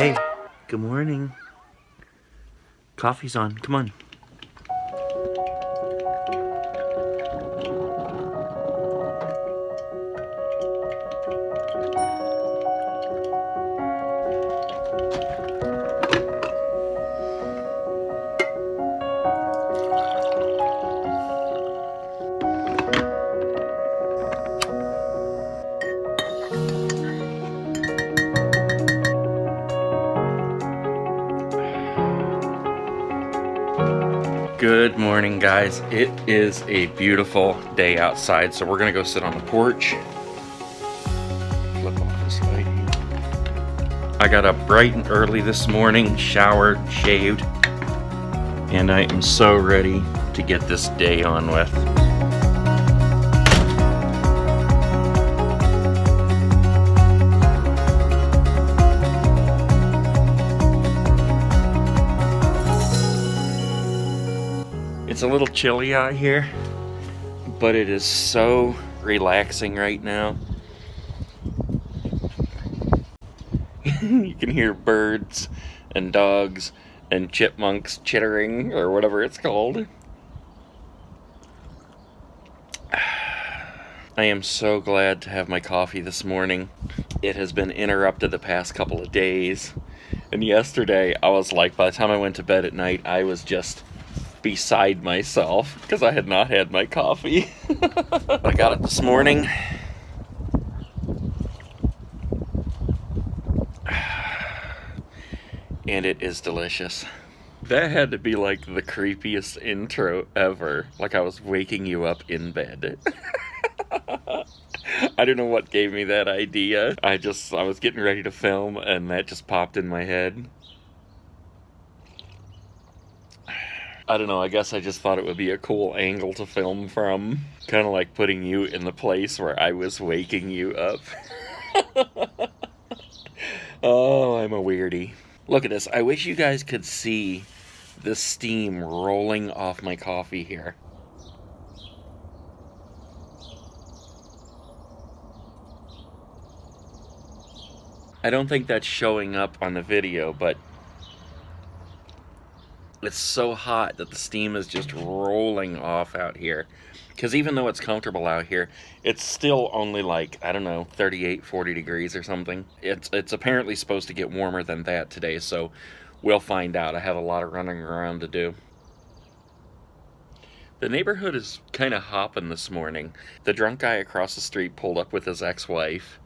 Hey, good morning. Coffee's on. Come on. Good morning, guys. It is a beautiful day outside, so we're gonna go sit on the porch. Flip off this light here. I got up bright and early this morning, showered, shaved, and I am so ready to get this day on with. It's a little chilly out here, but it is so relaxing right now. You can hear birds and dogs and chipmunks chittering, or whatever it's called. I am so glad to have my coffee this morning. It has been interrupted the past couple of days. And yesterday, I was like, by the time I went to bed at night, I was just beside myself because I had not had my coffee. I got it this morning. And it is delicious. That had to be like the creepiest intro ever. Like I was waking you up in bed. I don't know what gave me that idea. I was getting ready to film and that just popped in my head. I don't know, I guess I just thought it would be a cool angle to film from. Kind of like putting you in the place where I was waking you up. Oh, I'm a weirdie. Look at this. I wish you guys could see the steam rolling off my coffee here. I don't think that's showing up on the video, but it's so hot that the steam is just rolling off out here. Because even though it's comfortable out here, it's still only like, I don't know, 38, 40 degrees or something. It's apparently supposed to get warmer than that today, so we'll find out. I have a lot of running around to do. The neighborhood is kind of hopping this morning. The drunk guy across the street pulled up with his ex-wife,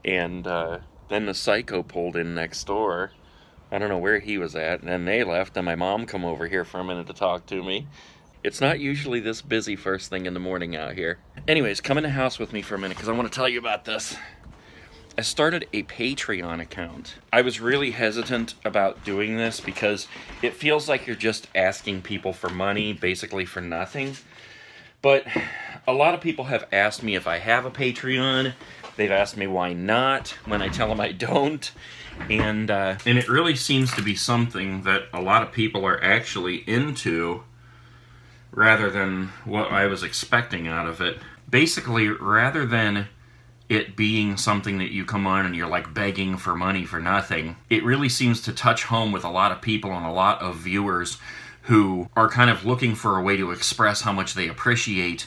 and then the psycho pulled in next door. I don't know where he was at, and then they left, and my mom come over here for a minute to talk to me. It's not usually this busy first thing in the morning out here. Anyways, come in the house with me for a minute, because I want to tell you about this. I started a Patreon account. I was really hesitant about doing this, because it feels like you're just asking people for money, basically for nothing. But a lot of people have asked me if I have a Patreon. They've asked me why not, when I tell them I don't. And it really seems to be something that a lot of people are actually into, rather than what I was expecting out of it. Basically, rather than it being something that you come on and you're like begging for money for nothing, it really seems to touch home with a lot of people and a lot of viewers who are kind of looking for a way to express how much they appreciate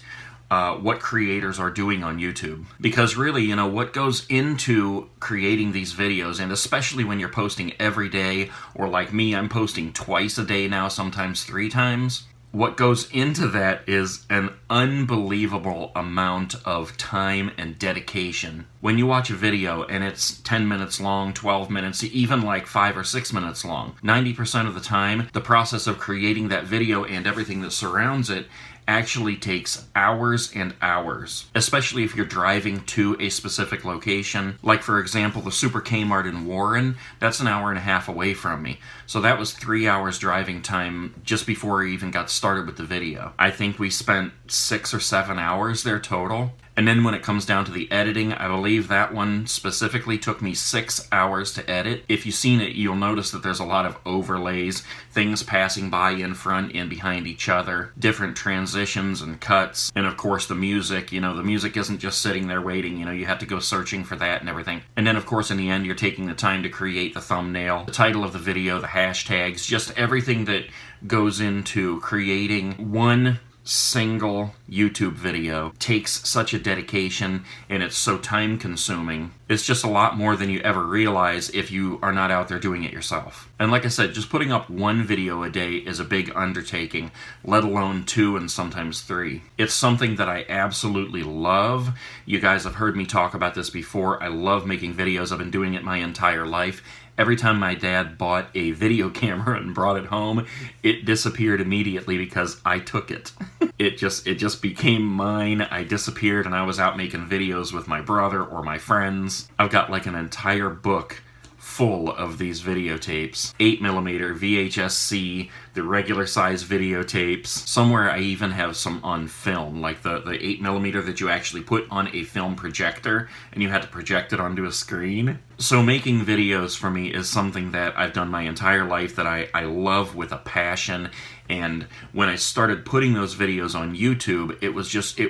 what creators are doing on YouTube. Because really, you know, what goes into creating these videos, and especially when you're posting every day, or like me, I'm posting twice a day now, sometimes 3 times. What goes into that is an unbelievable amount of time and dedication. When you watch a video and it's 10 minutes long, 12 minutes, even like 5 or 6 minutes long, 90% of the time, the process of creating that video and everything that surrounds it actually takes hours and hours, especially if you're driving to a specific location. Like, for example, the Super Kmart in Warren, that's an hour and a half away from me. So that was 3 hours driving time just before I even got started with the video. I think we spent 6 or 7 hours there total. And then when it comes down to the editing, I believe that one specifically took me 6 hours to edit. If you've seen it, you'll notice that there's a lot of overlays, things passing by in front and behind each other, different transitions and cuts, and of course the music. You know, the music isn't just sitting there waiting, you know, you have to go searching for that and everything. And then of course in the end you're taking the time to create the thumbnail, the title of the video, the hashtags, just everything that goes into creating one single YouTube video takes such a dedication, and it's so time consuming. It's just a lot more than you ever realize if you are not out there doing it yourself. And like I said, just putting up one video a day is a big undertaking, let alone 2 and sometimes 3. It's something that I absolutely love. You guys have heard me talk about this before. I love making videos. I've been doing it my entire life. Every time my dad bought a video camera and brought it home, it disappeared immediately because I took it. It just became mine. I disappeared and I was out making videos with my brother or my friends. I've got like an entire book full of these videotapes. 8mm, VHS-C, the regular size videotapes. Somewhere I even have some on film, like the 8mm that you actually put on a film projector and you had to project it onto a screen. So making videos for me is something that I've done my entire life, that I love with a passion. And when I started putting those videos on YouTube, it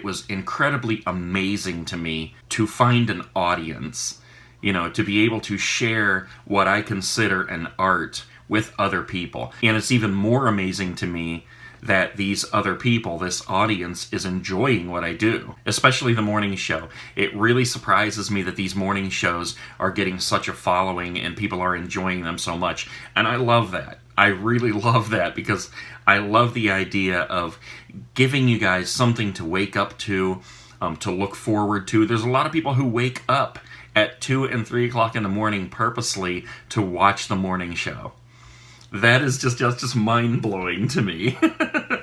was incredibly amazing to me to find an audience. You know, to be able to share what I consider an art with other people. And it's even more amazing to me that these other people, this audience, is enjoying what I do, especially the morning show. It really surprises me that these morning shows are getting such a following and people are enjoying them so much. And I love that. I really love that, because I love the idea of giving you guys something to wake up to look forward to. There's a lot of people who wake up at 2 and 3 o'clock in the morning purposely to watch the morning show. That is just mind-blowing to me.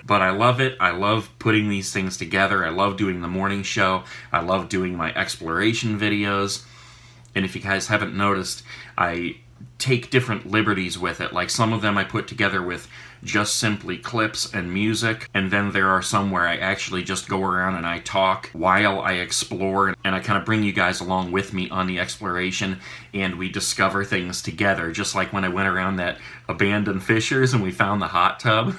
But I love it. I love putting these things together. I love doing the morning show. I love doing my exploration videos. And if you guys haven't noticed, I take different liberties with it. Like some of them I put together with just simply clips and music, and then there are some where I actually just go around and I talk while I explore, and I kind of bring you guys along with me on the exploration, and we discover things together, just like when I went around that abandoned fishers and we found the hot tub.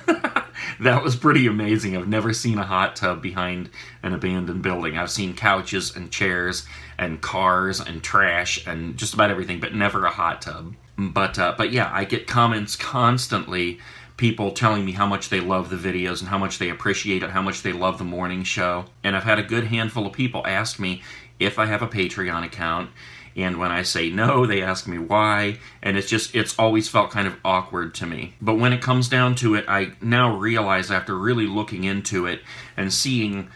That was pretty amazing. I've never seen a hot tub behind an abandoned building. I've seen couches and chairs and cars and trash and just about everything, but never a hot tub. But yeah, I get comments constantly, people telling me how much they love the videos and how much they appreciate it, how much they love the morning show. And I've had a good handful of people ask me if I have a Patreon account. And when I say no, they ask me why, and it's always felt kind of awkward to me. But when it comes down to it, I now realize, after really looking into it and seeing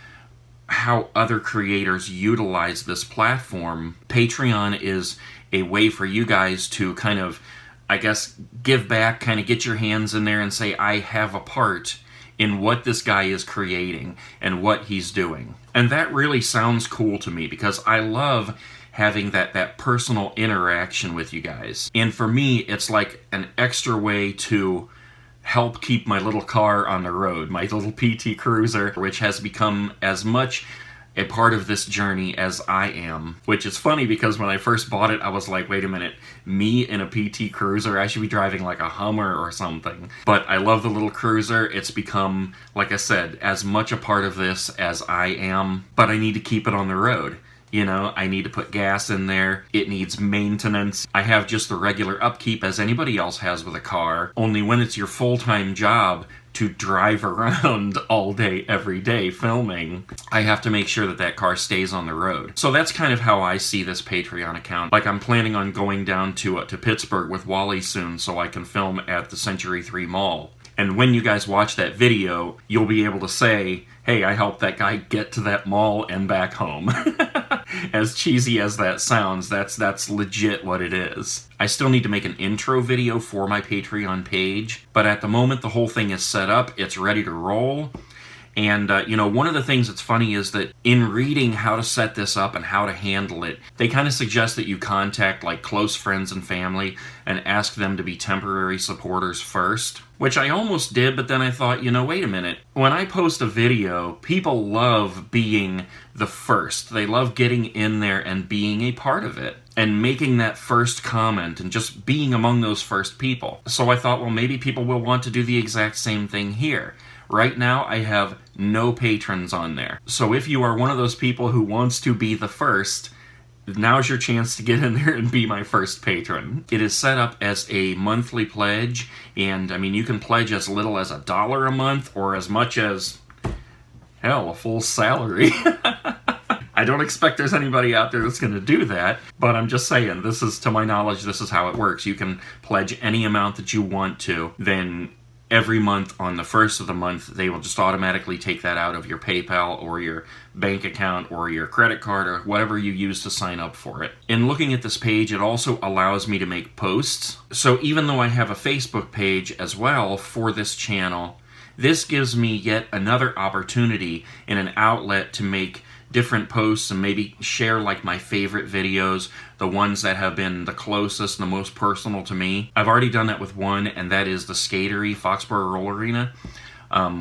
how other creators utilize this platform, Patreon is a way for you guys to kind of, I guess, give back, kind of get your hands in there and say, I have a part in what this guy is creating and what he's doing. And that really sounds cool to me, because I love having that personal interaction with you guys. And for me, it's like an extra way to help keep my little car on the road, my little PT Cruiser, which has become as much a part of this journey as I am. Which is funny, because when I first bought it, I was like, wait a minute, me in a PT Cruiser? I should be driving like a Hummer or something. But I love the little cruiser. It's become, like I said, as much a part of this as I am, but I need to keep it on the road. You know, I need to put gas in there. It needs maintenance. I have just the regular upkeep as anybody else has with a car. Only when it's your full-time job to drive around all day, every day filming, I have to make sure that that car stays on the road. So that's kind of how I see this Patreon account. Like, I'm planning on going down to Pittsburgh with Wally soon so I can film at the Century 3 Mall. And when you guys watch that video, you'll be able to say, hey, I helped that guy get to that mall and back home. As cheesy as that sounds, that's legit what it is. I still need to make an intro video for my Patreon page, but at the moment the whole thing is set up, it's ready to roll, And, one of the things that's funny is that in reading how to set this up and how to handle it, they kind of suggest that you contact like close friends and family and ask them to be temporary supporters first. Which I almost did, but then I thought, wait a minute. When I post a video, people love being the first. They love getting in there and being a part of it. And making that first comment and just being among those first people. So I thought, well, maybe people will want to do the exact same thing here. Right now, I have no patrons on there. So if you are one of those people who wants to be the first, now's your chance to get in there and be my first patron. It is set up as a monthly pledge, and you can pledge as little as $1 a month or as much as, hell, a full salary. I don't expect there's anybody out there that's going to do that, but I'm just saying, this is, to my knowledge, this is how it works. You can pledge any amount that you want to, then every month on the first of the month, they will just automatically take that out of your PayPal or your bank account or your credit card or whatever you use to sign up for it. In looking at this page, it also allows me to make posts. So even though I have a Facebook page as well for this channel, this gives me yet another opportunity and an outlet to make different posts and maybe share like my favorite videos, the ones that have been the closest and the most personal to me. I've already done that with one, and that is the Skatery Foxborough Roller Arena,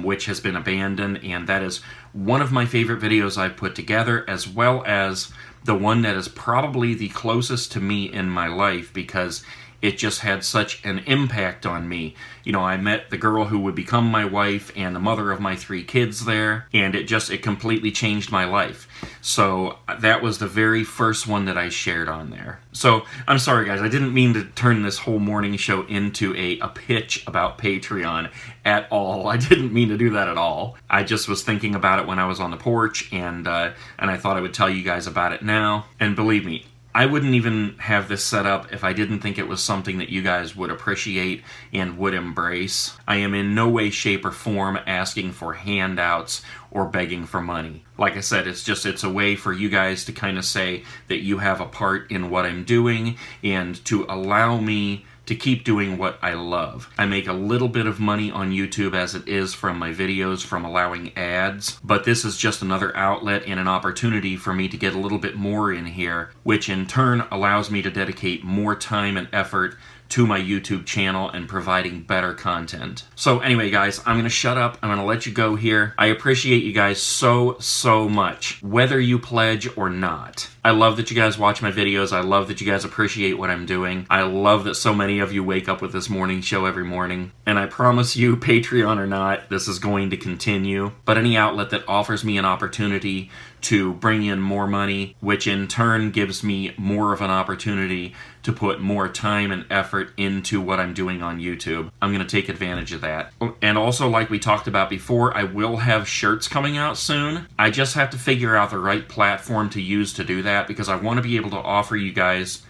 which has been abandoned, and that is one of my favorite videos I've put together, as well as the one that is probably the closest to me in my life because it just had such an impact on me. I met the girl who would become my wife and the mother of my 3 kids there, and it completely changed my life. So that was the very first one that I shared on there. So I'm sorry guys, I didn't mean to turn this whole morning show into a pitch about Patreon at all. I didn't mean to do that at all. I just was thinking about it when I was on the porch, and I thought I would tell you guys about it now. And believe me, I wouldn't even have this set up if I didn't think it was something that you guys would appreciate and would embrace. I am in no way, shape, or form asking for handouts or begging for money. Like I said, it's a way for you guys to kind of say that you have a part in what I'm doing and to allow me to keep doing what I love. I make a little bit of money on YouTube as it is from my videos, from allowing ads, but this is just another outlet and an opportunity for me to get a little bit more in here, which in turn allows me to dedicate more time and effort to my YouTube channel and providing better content. So anyway guys, I'm gonna shut up. I'm gonna let you go here. I appreciate you guys so much, whether you pledge or not. I love that you guys watch my videos. I love that you guys appreciate what I'm doing. I love that so many of you wake up with this morning show every morning. And I promise you, Patreon or not, this is going to continue. But any outlet that offers me an opportunity to bring in more money, which in turn gives me more of an opportunity to put more time and effort into what I'm doing on YouTube, I'm going to take advantage of that. And also, like we talked about before, I will have shirts coming out soon. I just have to figure out the right platform to use to do that, because I want to be able to offer you guys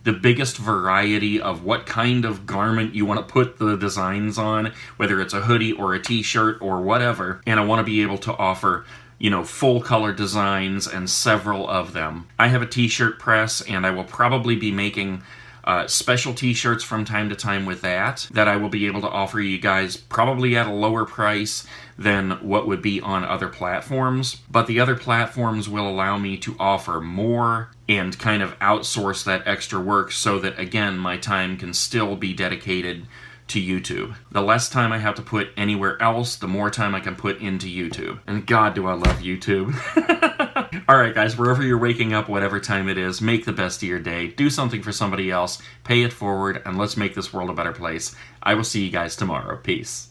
the biggest variety of what kind of garment you want to put the designs on, whether it's a hoodie or a t-shirt or whatever, and I want to be able to offer full color designs and several of them. I have a t-shirt press, and I will probably be making special t-shirts from time to time with that I will be able to offer you guys probably at a lower price than what would be on other platforms. But the other platforms will allow me to offer more and kind of outsource that extra work so that, again, my time can still be dedicated to YouTube. The less time I have to put anywhere else, the more time I can put into YouTube. And God, do I love YouTube. Alright guys, wherever you're waking up, whatever time it is, make the best of your day. Do something for somebody else. Pay it forward, and let's make this world a better place. I will see you guys tomorrow. Peace.